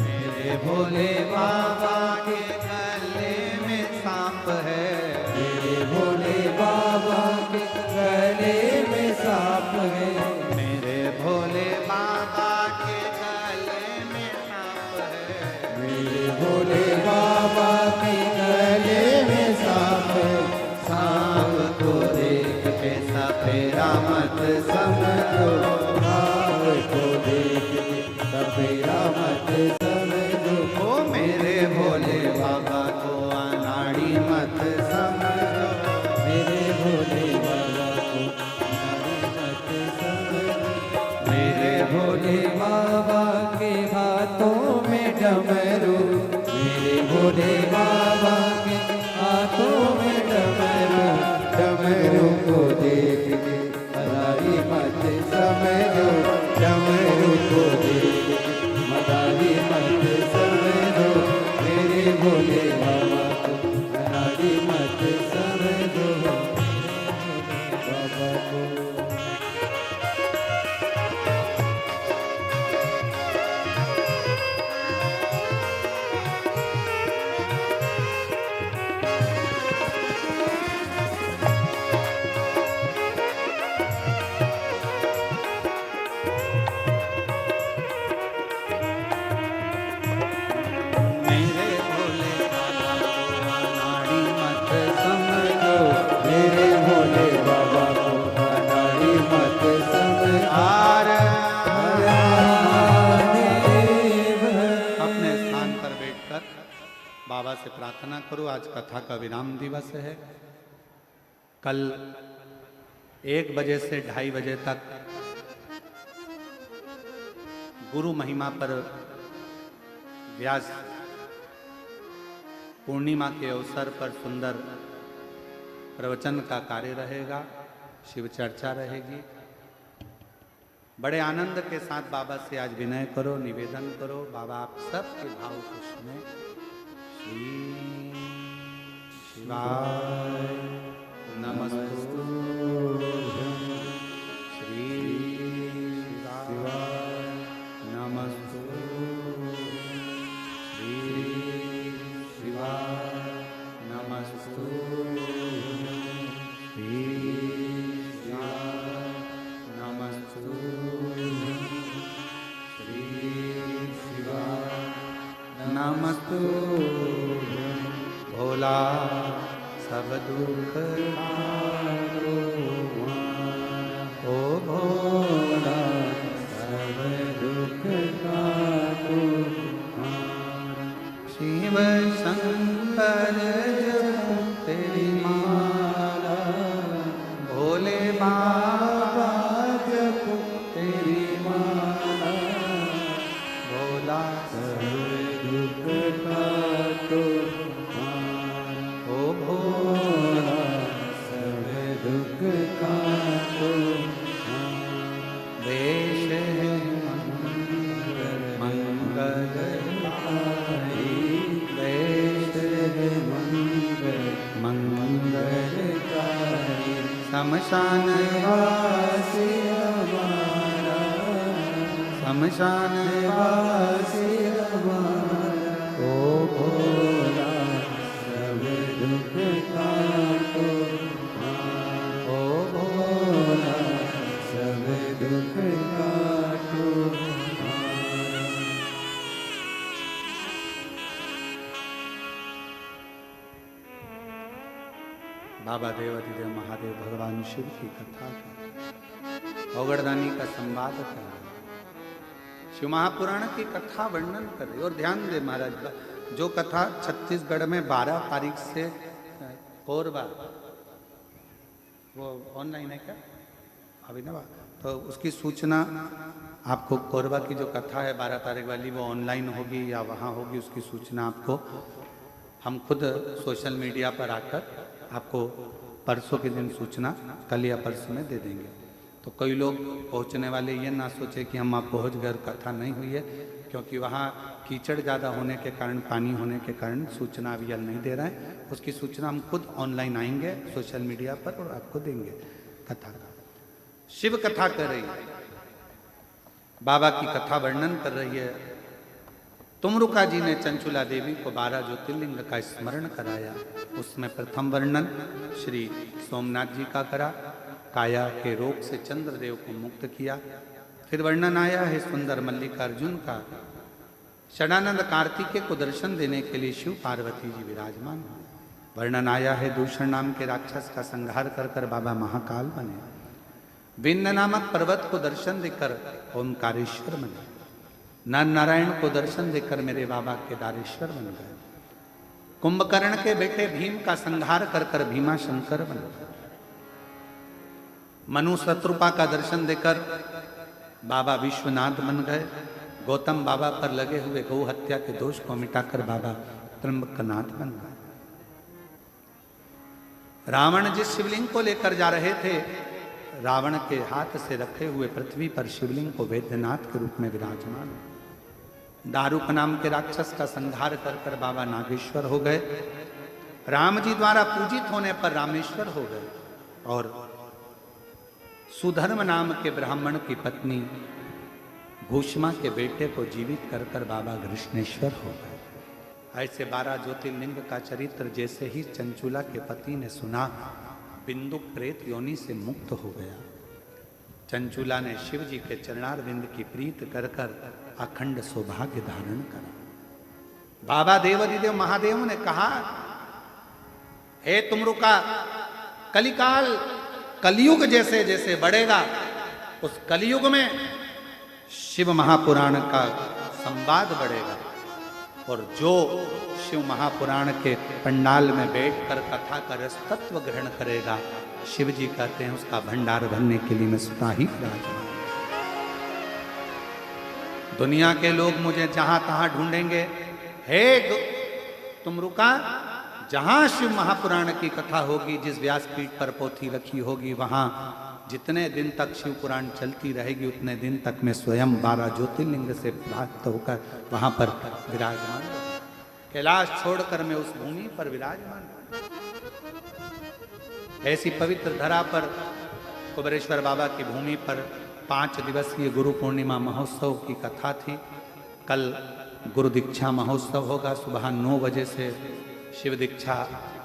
मेरे भोले बाबा के गले में सांप है, मेरे भोले बाबा के गले में सांप है, मेरे भोले बाबा के गले में सांप है, मेरे भोले बाबा के गले में सांप है, सांप को देख के सपेरा मत समझो, सांप को देख के सपेरा मत समझो, ओ मेरे भोले बाबा को अनाड़ी मत समझो, मेरे भोले बाबा को अनाड़ी मत समझो, मेरे भोले बाबा के हाथों में डमरू, मेरे भोले बाबा के हाथों में डमरू, डमरू को देख के मदारी मत समझो, डमरू को देख के मदारी मत समझो, मेरे भोले बाबा को मदारी मत समझो, बाबा को मेरे भोले बाबा को अनाड़ी मत समझो, मेरे भोले बाबा को अनाड़ी मत समझो, आर महादेव। अपने स्थान पर बैठकर बाबा से प्रार्थना करो। आज कथा का विराम दिवस है। कल 1 बजे से 2:30 बजे तक गुरु महिमा पर व्यास पूर्णिमा के अवसर पर सुंदर प्रवचन का कार्य रहेगा, शिव चर्चा रहेगी। बड़े आनंद के साथ बाबा से आज विनय करो, निवेदन करो। बाबा आप सबके भाव को सुने। श्री शिवाय नमस्तु, श्री शिवाय नमस्तु, श्री शिवाय नमस्तु, श्री शिवाय नमस्तु, श्री शिवाय नमस्तु। भोला सब दुख हारो, ओ भोला सब दुख काटो, शिव शंकर जपो तेरी माला, भोले बाबा जपो तेरी माला, भोला सब दुख काटो, ओ भोला सब वासी हमारा, शमशान वासी हमारा, ओ भोला सब दुख काटो, ओ भोला सब दुख काटो। बाबा देवाधिदेव महादेव भगवान शिव की कथा का औगड़दानी का संवाद कर शिव महापुराण की कथा वर्णन करे। और ध्यान दे महाराज, जो कथा छत्तीसगढ़ में 12 तारीख से कोरबा, वो ऑनलाइन है क्या अभिनव? तो उसकी सूचना आपको, कोरबा की जो कथा है 12 तारीख वाली, वो ऑनलाइन होगी या वहाँ होगी, उसकी सूचना आपको हम खुद सोशल मीडिया पर आकर आपको परसों के दिन सूचना कल या परसों में दे देंगे। तो कई लोग पहुंचने वाले ये ना सोचे कि हम आप पहुंच गए, कथा नहीं हुई है, क्योंकि वहाँ कीचड़ ज़्यादा होने के कारण, पानी होने के कारण सूचना अभी नहीं दे रहे हैं। उसकी सूचना हम खुद ऑनलाइन आएंगे सोशल मीडिया पर और आपको देंगे। कथा शिव कथा कर रही है, बाबा की कथा वर्णन कर रही है। तुमरुका जी ने चंचुला देवी को 12 ज्योतिर्लिंग का स्मरण कराया। उसमें प्रथम वर्णन श्री सोमनाथ जी का करा, काया के रोग से चंद्रदेव को मुक्त किया। फिर वर्णन आया है सुंदर मल्लिकार्जुन का, षडानंद कार्तिकेय को दर्शन देने के लिए शिव पार्वती जी विराजमान हुए। वर्णन आया है दूषण नाम के राक्षस का संहार कर कर बाबा महाकाल बने। विंध्य नामक पर्वत को दर्शन देकर ओमकारेश्वर बने। नर नारायण को दर्शन देकर मेरे बाबा केदारेश्वर बन गए। कुंभकर्ण के बेटे भीम का संहार कर कर भीमा शंकर बन गए। मनु शत्रुपा का दर्शन देकर बाबा विश्वनाथ बन गए। गौतम बाबा पर लगे हुए गौ हत्या के दोष को मिटाकर बाबा त्र्यंबकनाथ बन गए। रावण जिस शिवलिंग को लेकर जा रहे थे, रावण के हाथ से रखे हुए पृथ्वी पर शिवलिंग को वैद्यनाथ के रूप में विराजमान। दारुक नाम के राक्षस का संहार कर कर बाबा नागेश्वर हो गए। राम जी द्वारा पूजित होने पर रामेश्वर हो गए। और सुधर्म नाम के ब्राह्मण की पत्नी भूष्मा के बेटे को जीवित कर कर बाबा कृष्णेश्वर हो गए। ऐसे 12 ज्योतिर्लिंग का चरित्र जैसे ही चंचुला के पति ने सुना, बिंदु प्रेत योनि से मुक्त हो गया। चंचुला ने शिव जी के चरणारविंद की प्रीत कर कर अखंड सौभाग्य धारण करा। बाबा देवाधिदेव महादेव ने कहा, हे तुमरुका, कलिकाल कलयुग जैसे जैसे बढ़ेगा, उस कलयुग में शिव महापुराण का संवाद बढ़ेगा। और जो शिव महापुराण के पंडाल में बैठकर कथा का रस तत्व ग्रहण करेगा, शिव जी कहते हैं उसका भंडार भरने के लिए मैं स्वतः ही विराजमान। दुनिया के लोग मुझे जहां तहां ढूंढेंगे, हे तुमरुका, जहां शिव महापुराण की कथा होगी, जिस व्यासपीठ पर पोथी रखी होगी, वहां जितने दिन तक शिव पुराण चलती रहेगी उतने दिन तक मैं स्वयं 12 ज्योतिर्लिंग से प्राप्त होकर वहां पर विराजमान। कैलाश छोड़कर मैं उस भूमि पर विराजमान। ऐसी पवित्र धरा पर कुबेरेश्वर बाबा की भूमि पर 5 दिवसीय गुरु पूर्णिमा महोत्सव की कथा थी। कल गुरु दीक्षा महोत्सव होगा। सुबह 9 बजे से शिव दीक्षा,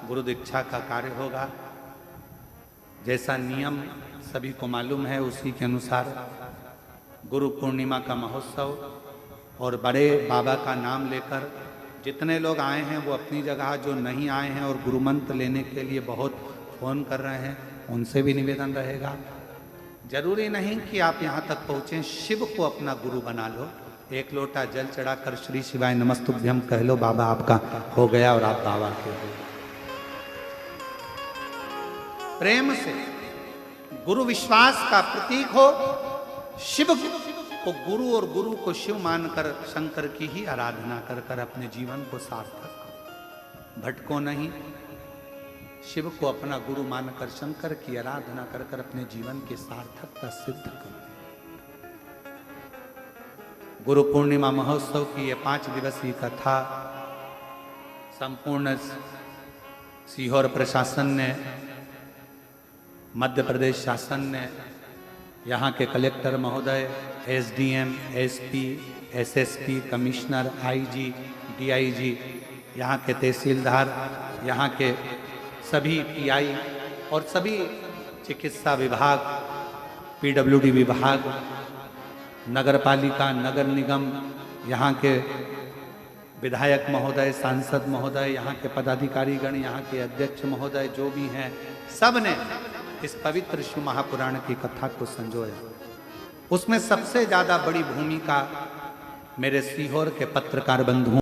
गुरु दीक्षा का कार्य होगा। जैसा नियम सभी को मालूम है, उसी के अनुसार गुरु पूर्णिमा का महोत्सव और बड़े बाबा का नाम लेकर जितने लोग आए हैं वो अपनी जगह, जो नहीं आए हैं और गुरु मंत्र लेने के लिए बहुत फ़ोन कर रहे हैं, उनसे भी निवेदन रहेगा, जरूरी नहीं कि आप यहाँ तक पहुँचें, शिव को अपना गुरु बना लो। एक लोटा जल चढ़ाकर श्री शिवाय नमस्तुभ्यम कह लो, बाबा आपका हो गया और आप बाबा के हो गए। प्रेम से गुरु विश्वास का प्रतीक हो, शिव को गुरु और गुरु को शिव मानकर शंकर की ही आराधना कर कर अपने जीवन को सार्थक, भटको नहीं। शिव को अपना गुरु मानकर शंकर की आराधना कर कर अपने जीवन की सार्थकता सिद्ध करो। गुरु पूर्णिमा महोत्सव की ये 5 दिवसीय कथा संपूर्ण सीहोर प्रशासन ने मध्य प्रदेश शासन ने, यहाँ के कलेक्टर महोदय, SDM, SP, SSP, commissioner, IG, DIG, यहाँ के तहसीलदार, यहाँ के सभी पीआई और सभी चिकित्सा विभाग, पीडब्ल्यूडी विभाग, नगर पालिका, नगर निगम, यहाँ के विधायक महोदय, सांसद महोदय, यहाँ के पदाधिकारीगण, यहाँ के अध्यक्ष महोदय जो भी हैं, सब ने इस पवित्र शिव महापुराण की कथा को संजोया। उसमें सबसे ज्यादा बड़ी भूमिका मेरे सीहोर के पत्रकार बंधुओं